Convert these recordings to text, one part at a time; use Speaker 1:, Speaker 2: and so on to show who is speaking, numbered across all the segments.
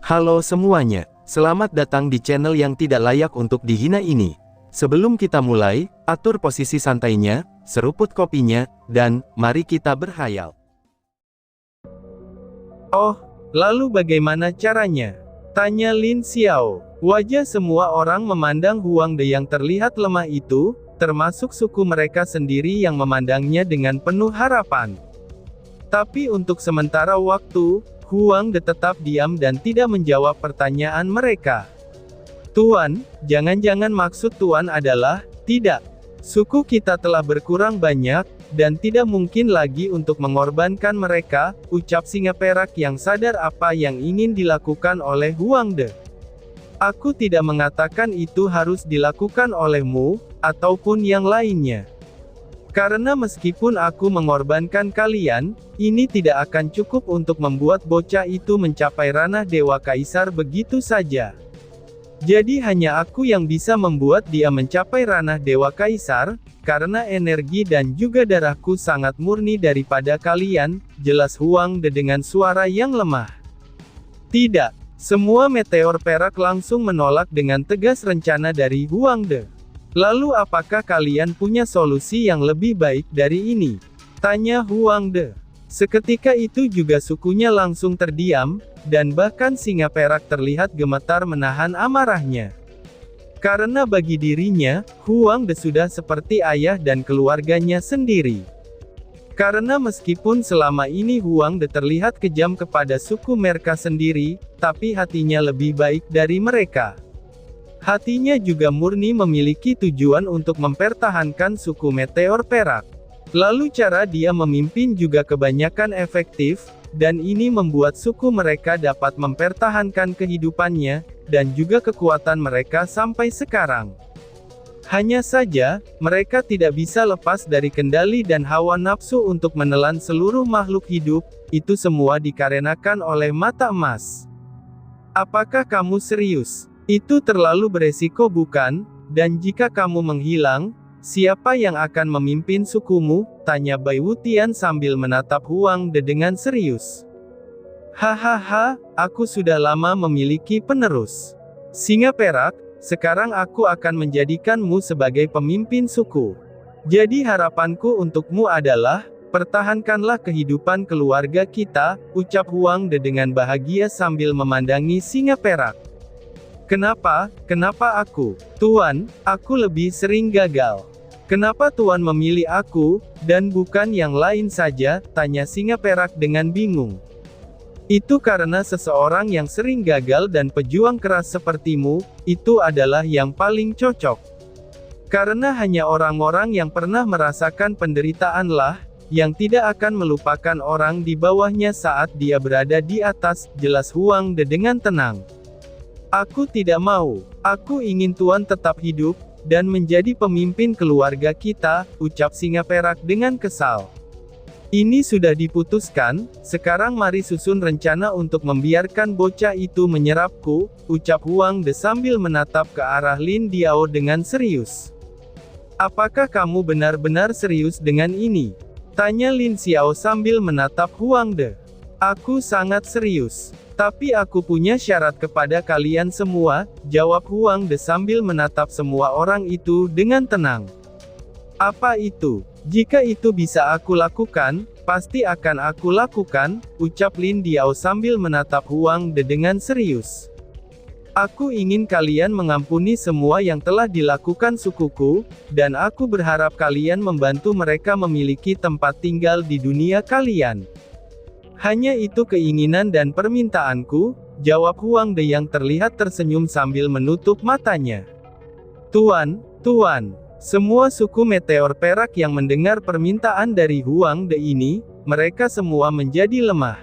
Speaker 1: Halo semuanya, selamat datang di channel yang tidak layak untuk dihina ini. Sebelum kita mulai, atur posisi santainya, seruput kopinya, dan mari kita berkhayal.
Speaker 2: Oh, lalu bagaimana caranya? Tanya Lin Xiao. Wajah semua orang memandang Huang De yang terlihat lemah itu, termasuk suku mereka sendiri yang memandangnya dengan penuh harapan. Tapi untuk sementara waktu, Huang De tetap diam dan tidak menjawab pertanyaan mereka. Tuan, jangan-jangan maksud Tuan adalah, tidak. Suku kita telah berkurang banyak, dan tidak mungkin lagi untuk mengorbankan mereka, ucap singa perak yang sadar apa yang ingin dilakukan oleh Huang De. Aku tidak mengatakan itu harus dilakukan olehmu, ataupun yang lainnya. Karena meskipun aku mengorbankan kalian, ini tidak akan cukup untuk membuat bocah itu mencapai ranah Dewa Kaisar begitu saja. Jadi hanya aku yang bisa membuat dia mencapai ranah Dewa Kaisar, karena energi dan juga darahku sangat murni daripada kalian, jelas Huang De dengan suara yang lemah. Tidak, semua meteor perak langsung menolak dengan tegas rencana dari Huang De. Lalu apakah kalian punya solusi yang lebih baik dari ini? Tanya Huang De. Seketika itu juga sukunya langsung terdiam, dan bahkan singa perak terlihat gemetar menahan amarahnya. Karena bagi dirinya, Huang De sudah seperti ayah dan keluarganya sendiri. Karena meskipun selama ini Huang De terlihat kejam kepada suku mereka sendiri, tapi hatinya lebih baik dari mereka. Hatinya juga murni memiliki tujuan untuk mempertahankan suku meteor perak. Lalu cara dia memimpin juga kebanyakan efektif, dan ini membuat suku mereka dapat mempertahankan kehidupannya, dan juga kekuatan mereka sampai sekarang. Hanya saja, mereka tidak bisa lepas dari kendali dan hawa nafsu untuk menelan seluruh makhluk hidup, itu semua dikarenakan oleh mata emas. Apakah kamu serius? Itu terlalu beresiko bukan? Dan jika kamu menghilang, siapa yang akan memimpin sukumu? Tanya Bai Wutian sambil menatap Huang De dengan serius. Hahaha, aku sudah lama memiliki penerus. Singa perak, sekarang aku akan menjadikanmu sebagai pemimpin suku. Jadi harapanku untukmu adalah, pertahankanlah kehidupan keluarga kita, ucap Huang De dengan bahagia sambil memandangi singa perak. Kenapa aku? Tuan, aku lebih sering gagal. Kenapa Tuan memilih aku, dan bukan yang lain saja? Tanya singa perak dengan bingung. Itu karena seseorang yang sering gagal dan pejuang keras sepertimu, itu adalah yang paling cocok. Karena hanya orang-orang yang pernah merasakan penderitaanlah, yang tidak akan melupakan orang di bawahnya saat dia berada di atas, jelas Huang De dengan tenang. Aku tidak mau. Aku ingin Tuan tetap hidup, dan menjadi pemimpin keluarga kita, ucap singa perak dengan kesal. Ini sudah diputuskan, sekarang mari susun rencana untuk membiarkan bocah itu menyerapku, ucap Huang De sambil menatap ke arah Lin Diao dengan serius. Apakah kamu benar-benar serius dengan ini? Tanya Lin Xiao sambil menatap Huang De. Aku sangat serius. Tapi aku punya syarat kepada kalian semua, jawab Huang De sambil menatap semua orang itu dengan tenang. Apa itu? Jika itu bisa aku lakukan, pasti akan aku lakukan, ucap Lin Diao sambil menatap Huang De dengan serius. Aku ingin kalian mengampuni semua yang telah dilakukan sukuku, dan aku berharap kalian membantu mereka memiliki tempat tinggal di dunia kalian. Hanya itu keinginan dan permintaanku, jawab Huang De yang terlihat tersenyum sambil menutup matanya. Tuan, semua suku meteor perak yang mendengar permintaan dari Huang De ini, mereka semua menjadi lemah.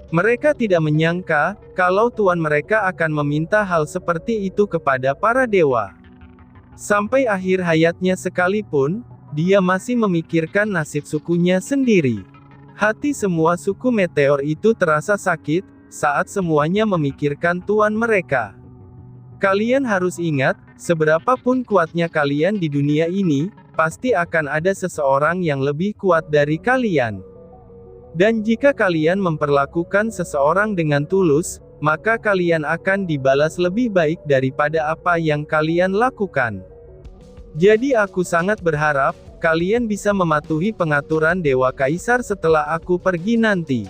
Speaker 2: Mereka tidak menyangka, kalau Tuan mereka akan meminta hal seperti itu kepada para dewa. Sampai akhir hayatnya sekalipun, dia masih memikirkan nasib sukunya sendiri. Hati semua suku meteor itu terasa sakit, saat semuanya memikirkan Tuan mereka. Kalian harus ingat, seberapapun kuatnya kalian di dunia ini, pasti akan ada seseorang yang lebih kuat dari kalian. Dan jika kalian memperlakukan seseorang dengan tulus, maka kalian akan dibalas lebih baik daripada apa yang kalian lakukan. Jadi aku sangat berharap, kalian bisa mematuhi pengaturan Dewa Kaisar setelah aku pergi nanti.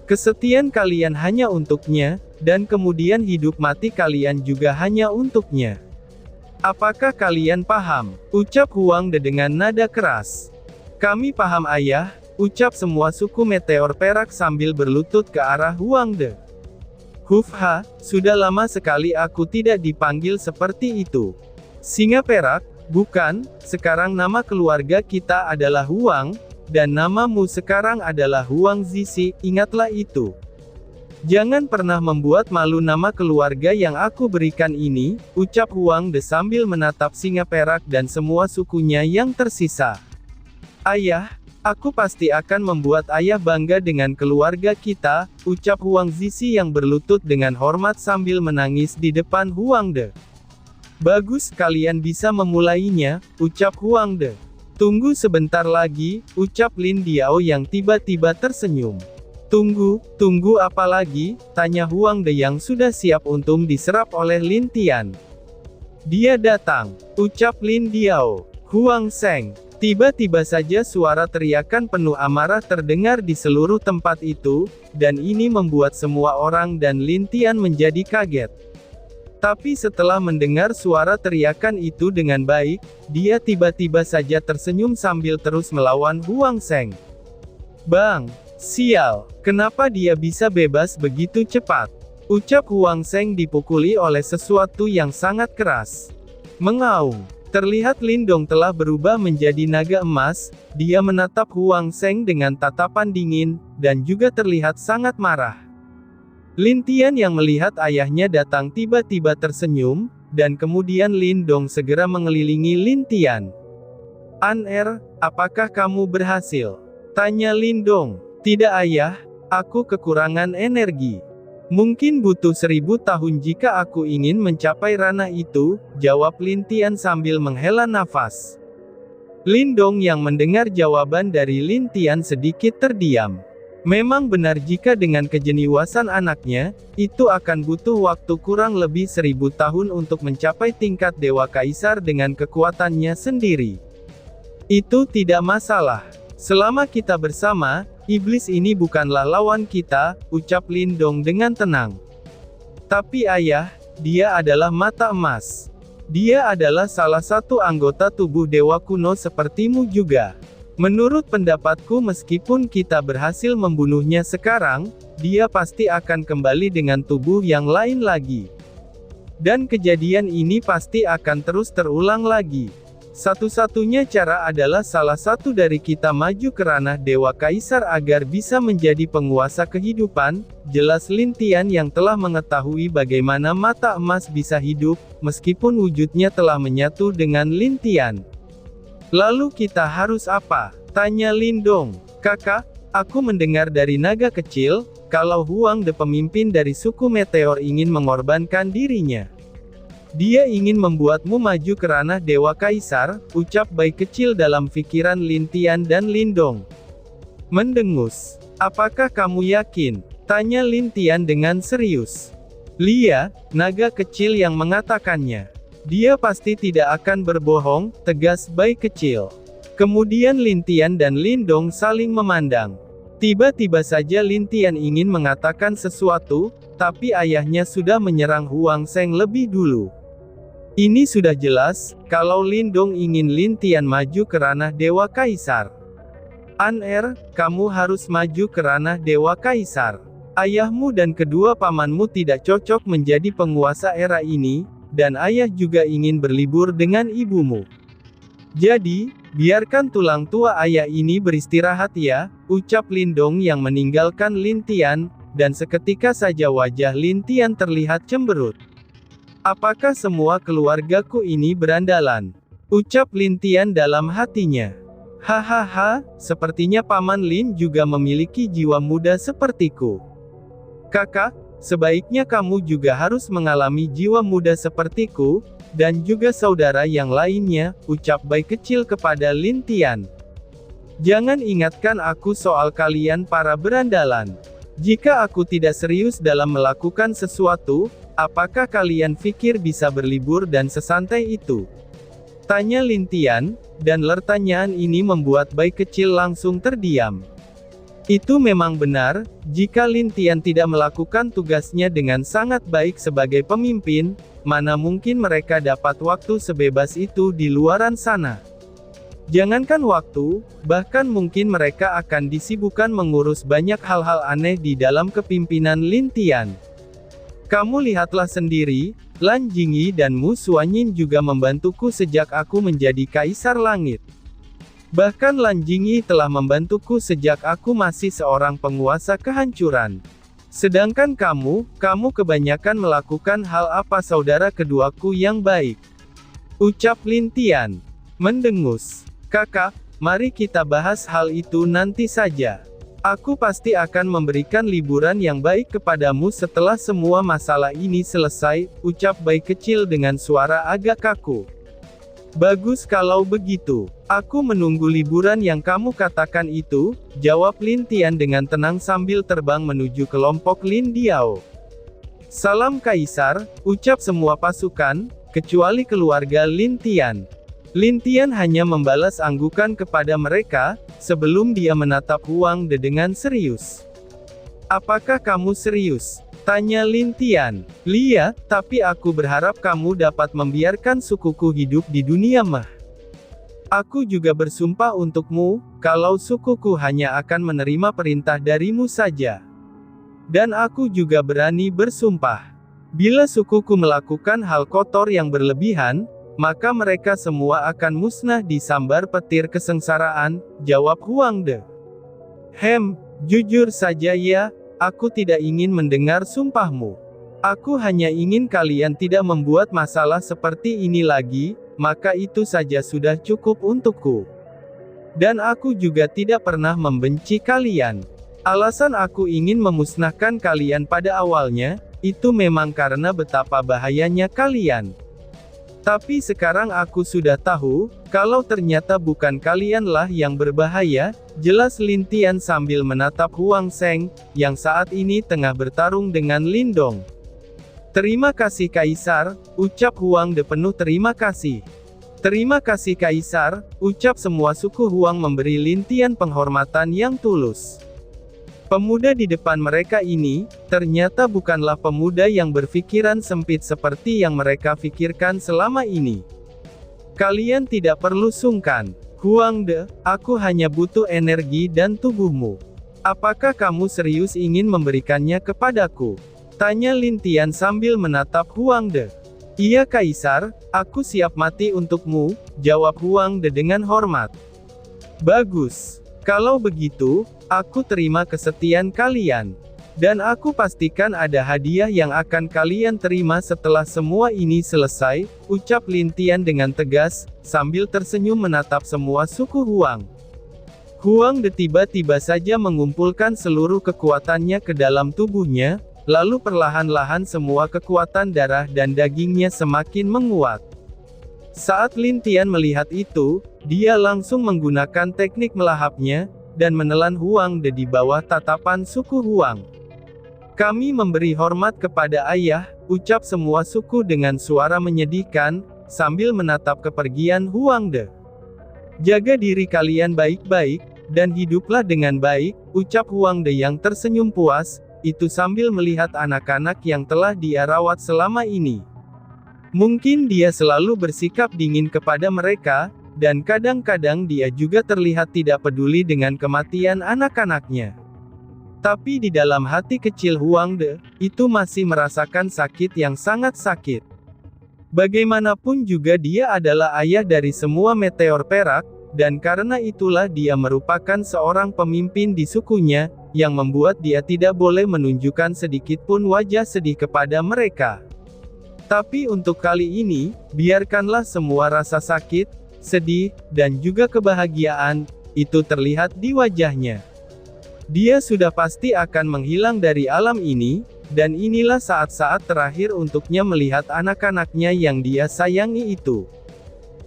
Speaker 2: Kesetiaan kalian hanya untuknya, dan kemudian hidup mati kalian juga hanya untuknya. Apakah kalian paham? Ucap Huang De dengan nada keras. Kami paham ayah, ucap semua suku meteor perak sambil berlutut ke arah Huang De. Hufha, sudah lama sekali aku tidak dipanggil seperti itu. Singa perak, bukan, sekarang nama keluarga kita adalah Huang, dan namamu sekarang adalah Huang Zizi, ingatlah itu. Jangan pernah membuat malu nama keluarga yang aku berikan ini, ucap Huang De sambil menatap singa perak dan semua sukunya yang tersisa. Ayah, aku pasti akan membuat ayah bangga dengan keluarga kita, ucap Huang Zizi yang berlutut dengan hormat sambil menangis di depan Huang De. Bagus, kalian bisa memulainya, ucap Huang De. Tunggu sebentar lagi, ucap Lin Diao yang tiba-tiba tersenyum. Tunggu apa lagi? Tanya Huang De yang sudah siap untuk diserap oleh Lin Tian. Dia datang, ucap Lin Diao. Huang Sheng. Tiba-tiba saja suara teriakan penuh amarah terdengar di seluruh tempat itu, dan ini membuat semua orang dan Lin Tian menjadi kaget. Tapi setelah mendengar suara teriakan itu dengan baik, dia tiba-tiba saja tersenyum sambil terus melawan Huang Sheng. Bang! Sial, kenapa dia bisa bebas begitu cepat? Ucap Huang Sheng dipukuli oleh sesuatu yang sangat keras. Mengaung. Terlihat Lindong telah berubah menjadi naga emas, dia menatap Huang Sheng dengan tatapan dingin, dan juga terlihat sangat marah. Lin Tian yang melihat ayahnya datang tiba-tiba tersenyum, dan kemudian Lindong segera mengelilingi Lin Tian. An-er, apakah kamu berhasil? Tanya Lindong. Tidak ayah, aku kekurangan energi. Mungkin butuh 1000 tahun jika aku ingin mencapai ranah itu, jawab Lin Tian sambil menghela nafas. Lindong yang mendengar jawaban dari Lin Tian sedikit terdiam. Memang benar jika dengan kejeniusan anaknya, itu akan butuh waktu kurang lebih 1000 tahun untuk mencapai tingkat Dewa Kaisar dengan kekuatannya sendiri. Itu tidak masalah. Selama kita bersama, iblis ini bukanlah lawan kita, ucap Lindong dengan tenang. Tapi ayah, dia adalah mata emas. Dia adalah salah satu anggota tubuh dewa kuno sepertimu juga. Menurut pendapatku meskipun kita berhasil membunuhnya sekarang, dia pasti akan kembali dengan tubuh yang lain lagi. Dan kejadian ini pasti akan terus terulang lagi. Satu-satunya cara adalah salah satu dari kita maju ke ranah Dewa Kaisar agar bisa menjadi penguasa kehidupan, jelas Lin Tian yang telah mengetahui bagaimana mata emas bisa hidup, meskipun wujudnya telah menyatu dengan Lin Tian. Lalu kita harus apa? Tanya Lindong. Kakak, aku mendengar dari naga kecil, kalau Huang De pemimpin dari suku meteor ingin mengorbankan dirinya. Dia ingin membuatmu maju ke ranah Dewa Kaisar, ucap bayi kecil dalam pikiran Lin Tian dan Lindong. Mendengus. Apakah kamu yakin? Tanya Lin Tian dengan serius. Lia, naga kecil yang mengatakannya. Dia pasti tidak akan berbohong, tegas bayi kecil. Kemudian Lin Tian dan Lindong saling memandang. Tiba-tiba saja Lin Tian ingin mengatakan sesuatu, tapi ayahnya sudah menyerang Huang Sheng lebih dulu. Ini sudah jelas, kalau Lindong ingin Lin Tian maju ke ranah Dewa Kaisar. An-er, kamu harus maju ke ranah Dewa Kaisar. Ayahmu dan kedua pamanmu tidak cocok menjadi penguasa era ini, dan ayah juga ingin berlibur dengan ibumu. Jadi, biarkan tulang tua ayah ini beristirahat ya, ucap Lindong yang meninggalkan Lin Tian, dan seketika saja wajah Lin Tian terlihat cemberut. Apakah semua keluargaku ini berandalan? Ucap Lin Tian dalam hatinya. Hahaha, sepertinya Paman Lin juga memiliki jiwa muda sepertiku. Kakak, sebaiknya kamu juga harus mengalami jiwa muda sepertiku, dan juga saudara yang lainnya, ucap bayi kecil kepada Lin Tian. Jangan ingatkan aku soal kalian para berandalan. Jika aku tidak serius dalam melakukan sesuatu, apakah kalian pikir bisa berlibur dan sesantai itu? Tanya Lin Tian, dan pertanyaan ini membuat bayi kecil langsung terdiam. Itu memang benar, jika Lin Tian tidak melakukan tugasnya dengan sangat baik sebagai pemimpin, mana mungkin mereka dapat waktu sebebas itu di luaran sana. Jangankan waktu, bahkan mungkin mereka akan disibukkan mengurus banyak hal-hal aneh di dalam kepimpinan Lin Tian. Kamu lihatlah sendiri, Lan Jingyi dan Mu Xuanyin juga membantuku sejak aku menjadi Kaisar Langit. Bahkan Lan Jingyi telah membantuku sejak aku masih seorang penguasa kehancuran. Sedangkan kamu kebanyakan melakukan hal apa saudara keduaku yang baik? Ucap Lin Tian. Mendengus. Kakak, mari kita bahas hal itu nanti saja. Aku pasti akan memberikan liburan yang baik kepadamu setelah semua masalah ini selesai, ucap bayi kecil dengan suara agak kaku. Bagus kalau begitu. Aku menunggu liburan yang kamu katakan itu, jawab Lin Tian dengan tenang sambil terbang menuju kelompok Lin Diao. Salam Kaisar, ucap semua pasukan, kecuali keluarga Lin Tian. Lin Tian hanya membalas anggukan kepada mereka, sebelum dia menatap Huang De dengan serius. Apakah kamu serius? Tanya Lin Tian. Lia, tapi aku berharap kamu dapat membiarkan sukuku hidup di dunia mah. Aku juga bersumpah untukmu, kalau sukuku hanya akan menerima perintah darimu saja. Dan aku juga berani bersumpah. Bila sukuku melakukan hal kotor yang berlebihan, maka mereka semua akan musnah di sambar petir kesengsaraan, jawab Huang De. Jujur saja ya, aku tidak ingin mendengar sumpahmu. Aku hanya ingin kalian tidak membuat masalah seperti ini lagi, maka itu saja sudah cukup untukku. Dan aku juga tidak pernah membenci kalian. Alasan aku ingin memusnahkan kalian pada awalnya, itu memang karena betapa bahayanya kalian. Tapi sekarang aku sudah tahu, kalau ternyata bukan kalianlah yang berbahaya, jelas Lin Tian sambil menatap Huang Sheng, yang saat ini tengah bertarung dengan Lin Dong. Terima kasih Kaisar, ucap Huang De penuh terima kasih. Terima kasih Kaisar, ucap semua suku Huang memberi Lin Tian penghormatan yang tulus. Pemuda di depan mereka ini, ternyata bukanlah pemuda yang berpikiran sempit seperti yang mereka pikirkan selama ini. Kalian tidak perlu sungkan. Huang De, aku hanya butuh energi dan tubuhmu. Apakah kamu serius ingin memberikannya kepadaku? Tanya Lin Tian sambil menatap Huang De. Iya Kaisar, aku siap mati untukmu, jawab Huang De dengan hormat. Bagus. Kalau begitu, aku terima kesetiaan kalian. Dan aku pastikan ada hadiah yang akan kalian terima setelah semua ini selesai, ucap Lin Tian dengan tegas, sambil tersenyum menatap semua suku Huang. Huang De tiba-tiba saja mengumpulkan seluruh kekuatannya ke dalam tubuhnya, lalu perlahan-lahan semua kekuatan darah dan dagingnya semakin menguat. Saat Lin Tian melihat itu, dia langsung menggunakan teknik melahapnya, dan menelan Huang De di bawah tatapan suku Huang. Kami memberi hormat kepada ayah, ucap semua suku dengan suara menyedihkan, sambil menatap kepergian Huang De. Jaga diri kalian baik-baik, dan hiduplah dengan baik, ucap Huang De yang tersenyum puas, itu sambil melihat anak-anak yang telah dia rawat selama ini. Mungkin dia selalu bersikap dingin kepada mereka, dan kadang-kadang dia juga terlihat tidak peduli dengan kematian anak-anaknya. Tapi di dalam hati kecil Huang De, itu masih merasakan sakit yang sangat sakit. Bagaimanapun juga dia adalah ayah dari semua meteor perak, dan karena itulah dia merupakan seorang pemimpin di sukunya, yang membuat dia tidak boleh menunjukkan sedikitpun wajah sedih kepada mereka. Tapi untuk kali ini, biarkanlah semua rasa sakit, sedih, dan juga kebahagiaan, itu terlihat di wajahnya. Dia sudah pasti akan menghilang dari alam ini, dan inilah saat-saat terakhir untuknya melihat anak-anaknya yang dia sayangi itu.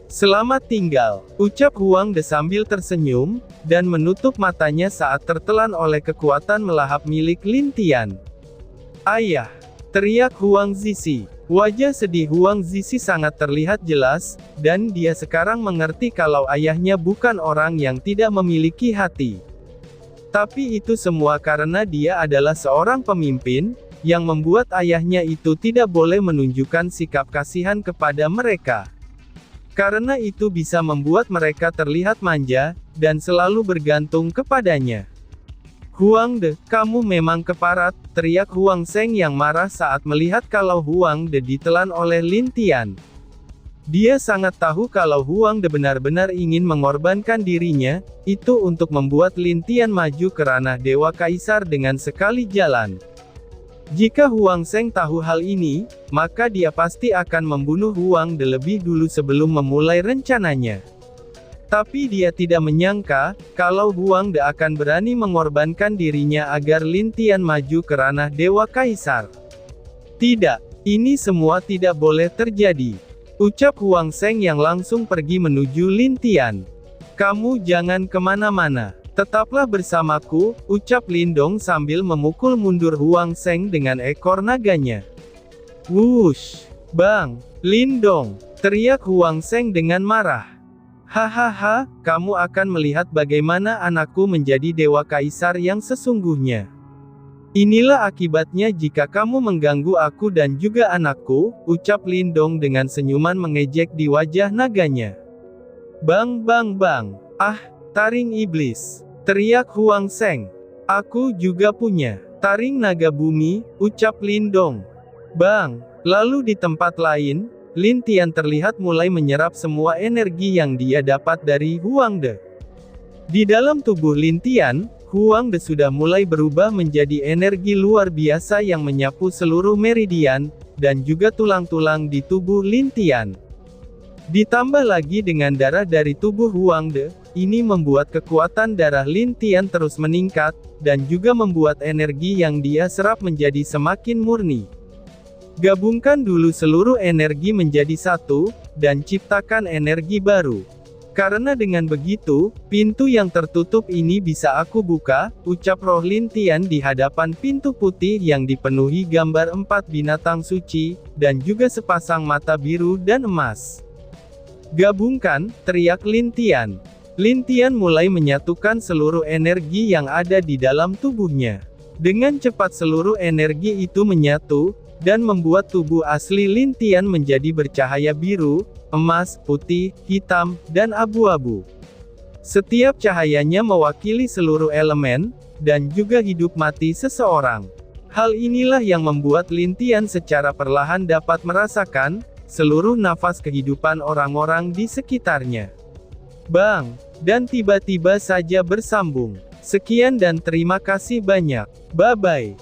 Speaker 2: Selamat tinggal, ucap Huang De sambil tersenyum, dan menutup matanya saat tertelan oleh kekuatan melahap milik Lin Tian. "Ayah!" teriak Huang Zizi. Wajah sedih Huang Zizi sangat terlihat jelas, dan dia sekarang mengerti kalau ayahnya bukan orang yang tidak memiliki hati. Tapi itu semua karena dia adalah seorang pemimpin, yang membuat ayahnya itu tidak boleh menunjukkan sikap kasihan kepada mereka. Karena itu bisa membuat mereka terlihat manja, dan selalu bergantung kepadanya. "Huang De, kamu memang keparat," teriak Huang Zheng yang marah saat melihat kalau Huang De ditelan oleh Lin Tian. Dia sangat tahu kalau Huang De benar-benar ingin mengorbankan dirinya, itu untuk membuat Lin Tian maju ke ranah Dewa Kaisar dengan sekali jalan. Jika Huang Zheng tahu hal ini, maka dia pasti akan membunuh Huang De lebih dulu sebelum memulai rencananya. Tapi dia tidak menyangka, kalau Huang De akan berani mengorbankan dirinya agar Lin Tian maju ke ranah Dewa Kaisar. "Tidak, ini semua tidak boleh terjadi," ucap Huang Zheng yang langsung pergi menuju Lin Tian. "Kamu jangan kemana-mana. Tetaplah bersamaku," ucap Lin Dong sambil memukul mundur Huang Zheng dengan ekor naganya. "Wush! Bang! Lin Dong!" teriak Huang Zheng dengan marah. "Hahaha, kamu akan melihat bagaimana anakku menjadi Dewa Kaisar yang sesungguhnya. Inilah akibatnya jika kamu mengganggu aku dan juga anakku," ucap Lin Dong dengan senyuman mengejek di wajah naganya. "Bang bang bang! Ah, taring iblis!" teriak Huang Zheng. "Aku juga punya taring naga bumi," ucap Lin Dong. "Bang!" Lalu di tempat lain, Lin Tian terlihat mulai menyerap semua energi yang dia dapat dari Huang De. Di dalam tubuh Lin Tian, Huang De sudah mulai berubah menjadi energi luar biasa yang menyapu seluruh meridian, dan juga tulang-tulang di tubuh Lin Tian. Ditambah lagi dengan darah dari tubuh Huang De, ini membuat kekuatan darah Lin Tian terus meningkat, dan juga membuat energi yang dia serap menjadi semakin murni. Gabungkan dulu seluruh energi menjadi satu, dan ciptakan energi baru. Karena dengan begitu, pintu yang tertutup ini bisa aku buka, ucap roh Lin Tian di hadapan pintu putih yang dipenuhi gambar 4 binatang suci, dan juga sepasang mata biru dan emas. "Gabungkan," teriak Lin Tian. Lin Tian mulai menyatukan seluruh energi yang ada di dalam tubuhnya. Dengan cepat seluruh energi itu menyatu, dan membuat tubuh asli Lin Tian menjadi bercahaya biru, emas, putih, hitam, dan abu-abu. Setiap cahayanya mewakili seluruh elemen, dan juga hidup mati seseorang. Hal inilah yang membuat Lin Tian secara perlahan dapat merasakan seluruh nafas kehidupan orang-orang di sekitarnya. Bang! Dan tiba-tiba saja bersambung. Sekian dan terima kasih banyak. Bye-bye.